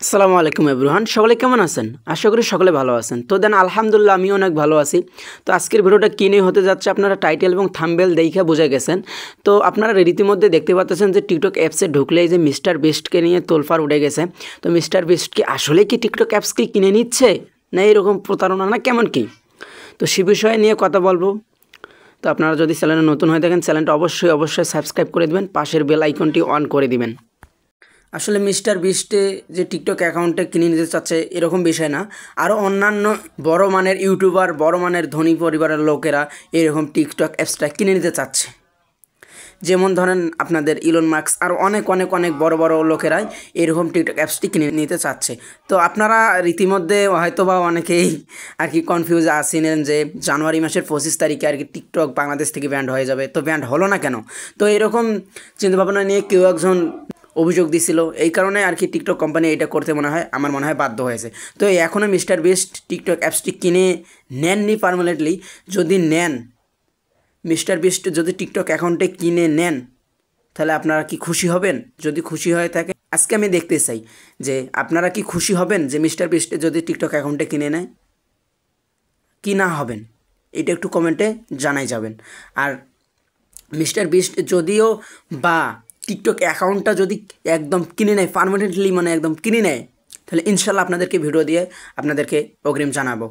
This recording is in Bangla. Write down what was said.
আসসালামু আলাইকুম এভরিওয়ান, সকলে কেমন আছেন? আশা করি সকলে ভালো আছেন। তো দেন আলহামদুলিল্লাহ আমিও অনেক ভালো আছি। তো আজকের ভিডিওটা কী নিয়ে হতে যাচ্ছে আপনারা টাইটেল এবং থাম্বনেল দেখে বুঝে গেছেন। তো আপনারা রীতিমধ্যে দেখতে পাচ্ছেন যে টিকটক অ্যাপসে ঢুকলেই যে মিস্টার বিস্টকে নিয়ে তোলফাড় উঠে গেছে। তো মিস্টার বিস্ট কি আসলে কি টিকটক অ্যাপসকে কিনে নিচ্ছে, না এরকম প্রতারণা, না কেমন কি? তো সে বিষয়ে নিয়ে কথা বলবো। তো আপনারা যদি চ্যানেলে নতুন হয়ে থাকেন চ্যানেলটা অবশ্যই সাবস্ক্রাইব করে দেবেন, পাশের বেল আইকনটি অন করে দিবেন। আসলে মিস্টার বিস্টে যে টিকটক অ্যাকাউন্টে কিনে নিতে চাচ্ছে এরকম বিষয় না, আরও অন্যান্য বড় মানের ইউটিউবার, বড় মানের ধনী পরিবারের লোকেরা এরকম টিকটক অ্যাপসটা কিনে নিতে চাচ্ছে। যেমন ধরেন আপনাদের ইলন মাস্ক আর অনেক বড় বড় লোকেরাই এরকম টিকটক অ্যাপসটি কিনে নিতে চাচ্ছে। তো আপনারা রীতিমধ্যে হয়তো বা অনেকেই আর কি কনফিউজ আছেন যে জানুয়ারি মাসের 25 তারিখে আর কি টিকটক বাংলাদেশ থেকে ব্যান্ড হয়ে যাবে, তো ব্যান্ড হলো না কেন? তো এরকম চিন্তাভাবনা নিয়ে কেউ একজন অভিযোগ দিছিল, এই কারণে আর কি টিকটক কোম্পানি এটা করতে আমার মনে হয় বাধ্য হয়েছে। তো এখনও মিস্টার বিস্ট টিকটক অ্যাপসটি কিনে নেননি পার্মানেন্টলি। যদি নেন, মিস্টার বিস্ট যদি টিকটক অ্যাকাউন্টে কিনে নেন, তাহলে আপনারা কি খুশি হবেন? যদি খুশি হয়ে থাকে, আজকে আমি দেখতে চাই যে আপনারা কি খুশি হবেন যে মিস্টার বিস্ট যদি টিকটক অ্যাকাউন্টে কিনে নেয়, কি না হবেন? এটা একটু কমেন্টে জানাই যাবেন। আর মিস্টার বিস্ট যদিও বা টিকটক অ্যাকাউন্টটা যদি একদম কিনে নেয় পার্মানেন্টলি, মানে একদম কিনে নেয়, তাহলে ইনশাল্লাহ আপনাদেরকে ভিডিও দিয়ে আপনাদেরকে অগ্রিম জানাবো।